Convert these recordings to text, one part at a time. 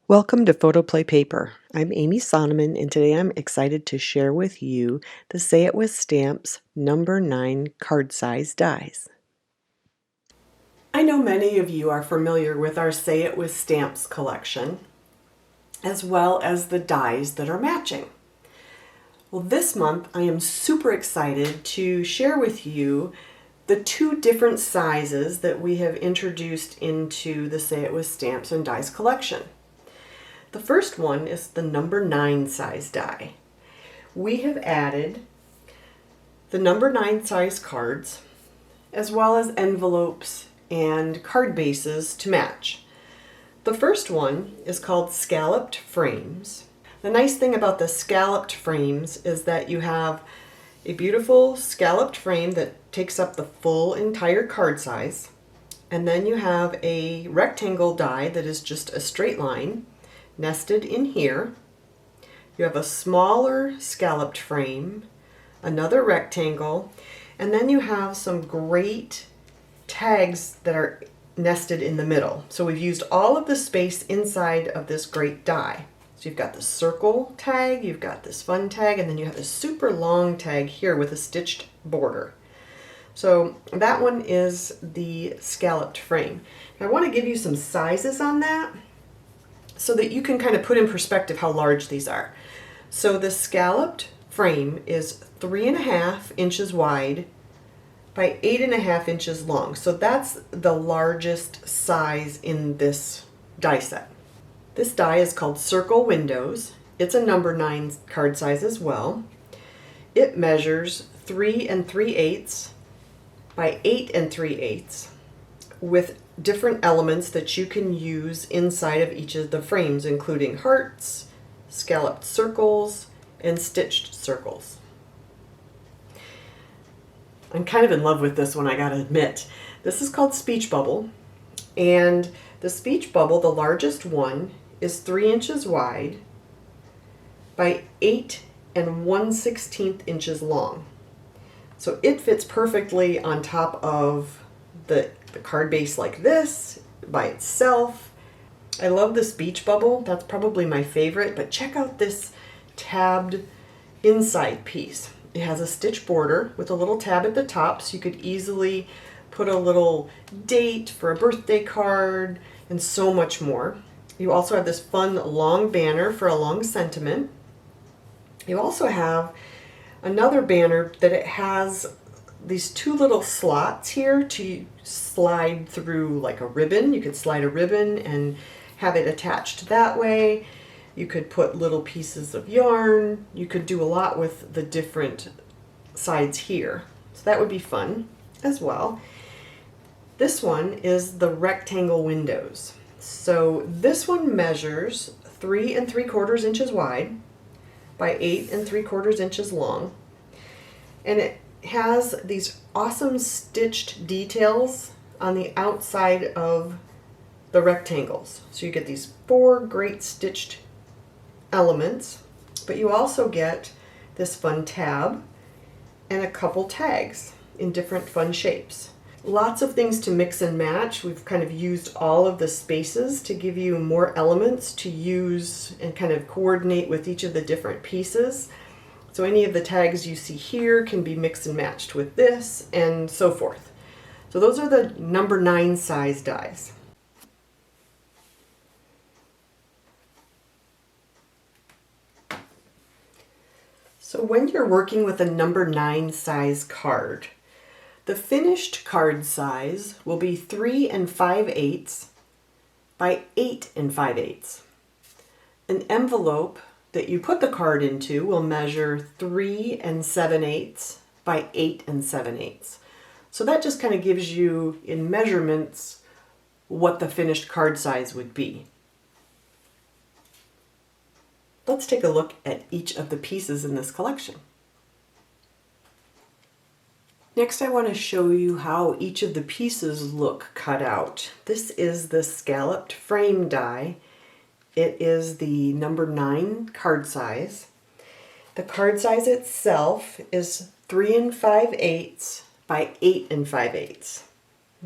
Welcome to PHOTOPLAY Paper. I'm Amy Sonneman, and today I'm excited to share with you the Say It With Stamps number 9 card size dies. I know many of you are familiar with our Say It With Stamps collection, as well as the dies that are matching. Well, this month I am super excited to share with you the two different sizes that we have introduced into the Say It With Stamps and Dies collection. The first one is the number 9 size die. We have added the number 9 size cards, as well as envelopes and card bases to match. The first one is called Scalloped Frames. The nice thing about the scalloped frames is that you have a beautiful scalloped frame that takes up the full entire card size, and then you have a rectangle die that is just a straight line nested in here. You have a smaller scalloped frame, another rectangle, and then you have some great tags that are nested in the middle. So we've used all of the space inside of this great die. So you've got the circle tag, you've got this fun tag, and then you have a super long tag here with a stitched border. So that one is the scalloped frame. I want to give you some sizes on that, so that you can kind of put in perspective how large these are. So the scalloped frame is 3.5 inches wide by 8.5 inches long. So that's the largest size in this die set. This die is called Circle Windows. It's a number 9 card size as well. It measures 3 3/8 by 8 3/8 with different elements that you can use inside of each of the frames, including hearts, scalloped circles, and stitched circles. I'm kind of in love with this one, I gotta admit. This is called Speech Bubble, and the Speech Bubble, the largest one, is 3 inches wide by 8 1/16 inches long. So it fits perfectly on top of the card base like this by itself. I love the Speech Bubble. That's probably my favorite, but check out this tabbed inside piece. It has a stitch border with a little tab at the top, so you could easily put a little date for a birthday card and so much more. You also have this fun long banner for a long sentiment. You also have another banner that it has these two little slots here to slide through like a ribbon. You could slide a ribbon and have it attached that way. You could put little pieces of yarn. You could do a lot with the different sides here. So that would be fun as well. This one is the rectangle windows. So this one measures 3 3/4 inches wide by 8 3/4 inches long. And it has these awesome stitched details on the outside of the rectangles. So you get these 4 great stitched elements, but you also get this fun tab and a couple tags in different fun shapes. Lots of things to mix and match. We've kind of used all of the spaces to give you more elements to use and kind of coordinate with each of the different pieces. So any of the tags you see here can be mixed and matched with this and so forth. So those are the number 9 size dies. So when you're working with a number 9 size card, the finished card size will be 3 5/8 by 8 5/8. An envelope that you put the card into will measure 3 7/8 by 8 7/8. So that just kind of gives you in measurements what the finished card size would be. Let's take a look at each of the pieces in this collection. Next, I want to show you how each of the pieces look cut out. This is the Scalloped Frame die. It is the number 9 card size. The card size itself is 3 5/8 by 8 5/8.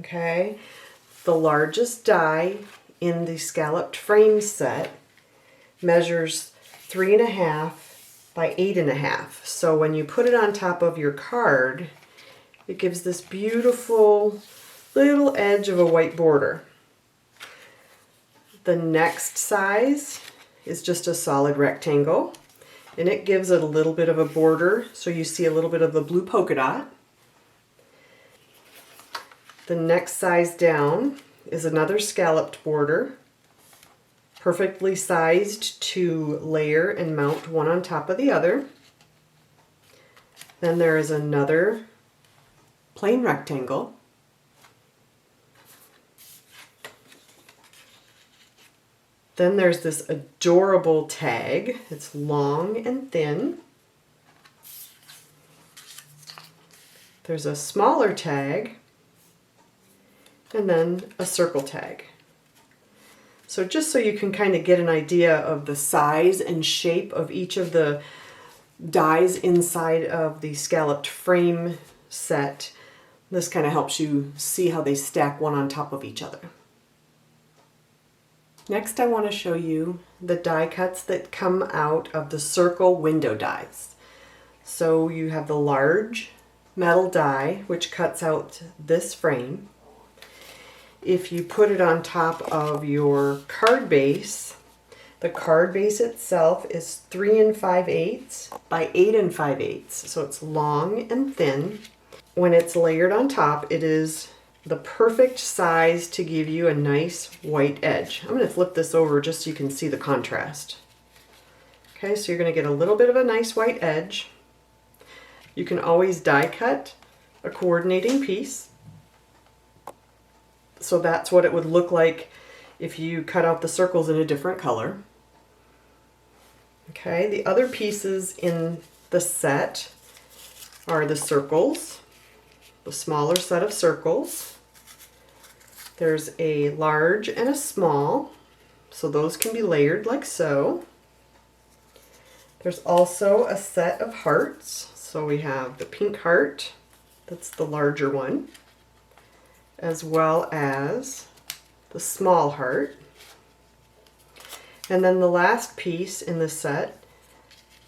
Okay, the largest die in the Scalloped Frame set measures 3.5 by 8.5. So when you put it on top of your card, it gives this beautiful little edge of a white border. The next size is just a solid rectangle, and it gives it a little bit of a border, so you see a little bit of the blue polka dot. The next size down is another scalloped border, perfectly sized to layer and mount one on top of the other. Then there is another plain rectangle. Then there's this adorable tag. It's long and thin. There's a smaller tag, and then a circle tag. So just so you can kind of get an idea of the size and shape of each of the dies inside of the Scalloped Frame set, this kind of helps you see how they stack one on top of each other. Next, I want to show you the die cuts that come out of the circle window dies. So you have the large metal die, which cuts out this frame. If you put it on top of your card base, the card base itself is 3 5/8 by 8 5/8, so it's long and thin. When it's layered on top, it is the perfect size to give you a nice white edge. I'm going to flip this over just so you can see the contrast. Okay, so you're going to get a little bit of a nice white edge. You can always die cut a coordinating piece. So that's what it would look like if you cut out the circles in a different color. Okay, the other pieces in the set are the circles, the smaller set of circles. There's a large and a small, so those can be layered like so. There's also a set of hearts. So we have the pink heart, that's the larger one, as well as the small heart. And then the last piece in the set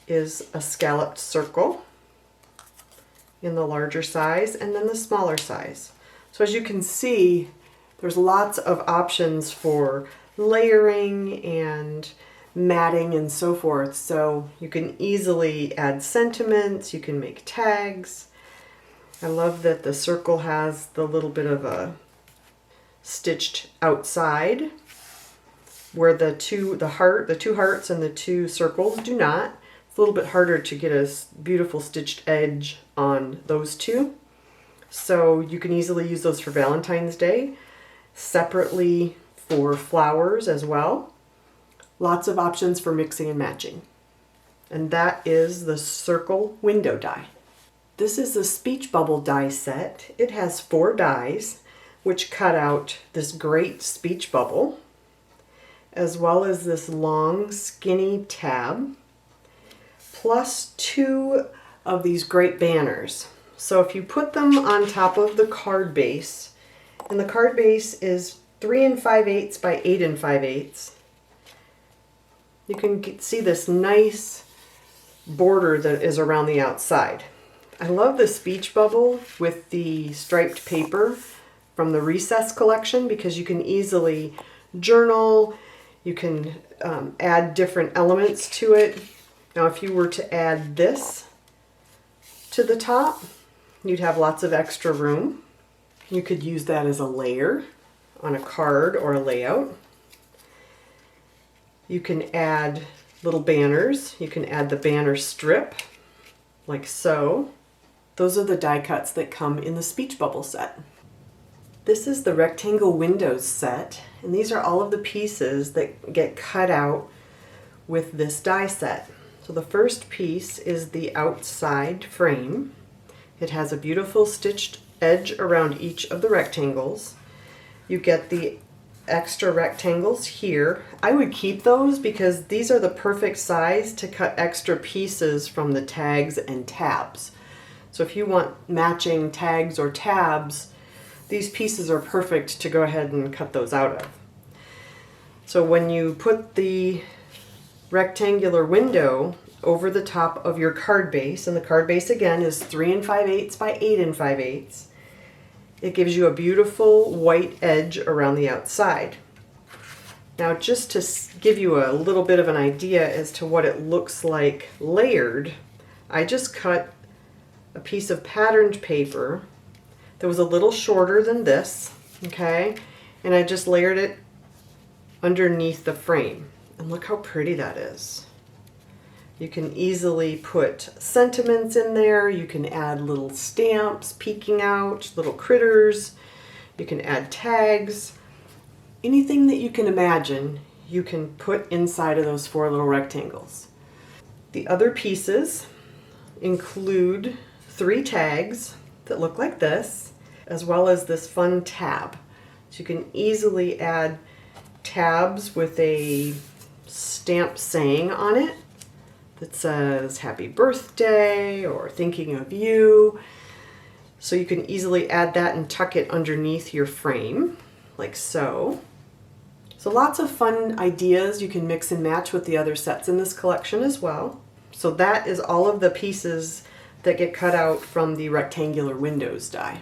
is a scalloped circle in the larger size and then the smaller size. So as you can see, there's lots of options for layering and matting and so forth. So you can easily add sentiments, you can make tags. I love that the circle has the little bit of a stitched outside where the two hearts and the two circles do not. It's a little bit harder to get a beautiful stitched edge on those two. So you can easily use those for Valentine's Day, separately for flowers as well. Lots of options for mixing and matching. And that is the circle window die. This is the speech bubble die set. It has 4 dies which cut out this great speech bubble, as well as this long skinny tab, plus 2 of these great banners. So if you put them on top of the card base, and the card base is 3 5/8 by 8 5/8, you can see this nice border that is around the outside. I love the speech bubble with the striped paper from the SIS collection because you can easily journal, you can add different elements to it. Now if you were to add this to the top, you'd have lots of extra room. You could use that as a layer on a card or a layout. You can add little banners. You can add the banner strip, like so. Those are the die cuts that come in the speech bubble set. This is the rectangle windows set, and these are all of the pieces that get cut out with this die set. So the first piece is the outside frame. It has a beautiful stitched edge around each of the rectangles. You get the extra rectangles here. I would keep those because these are the perfect size to cut extra pieces from the tags and tabs. So if you want matching tags or tabs, these pieces are perfect to go ahead and cut those out of. So when you put the rectangular window over the top of your card base, and the card base again is 3 5/8 by 8 5/8. It gives you a beautiful white edge around the outside. Now, just to give you a little bit of an idea as to what it looks like layered, I just cut a piece of patterned paper that was a little shorter than this, okay? And I just layered it underneath the frame. And look how pretty that is. You can easily put sentiments in there. You can add little stamps peeking out, little critters. You can add tags. Anything that you can imagine, you can put inside of those 4 little rectangles. The other pieces include 3 tags that look like this, as well as this fun tab. So you can easily add tabs with a stamp saying on it that says happy birthday or thinking of you. So you can easily add that and tuck it underneath your frame, like so. So lots of fun ideas. You can mix and match with the other sets in this collection as well. So that is all of the pieces that get cut out from the rectangular windows die.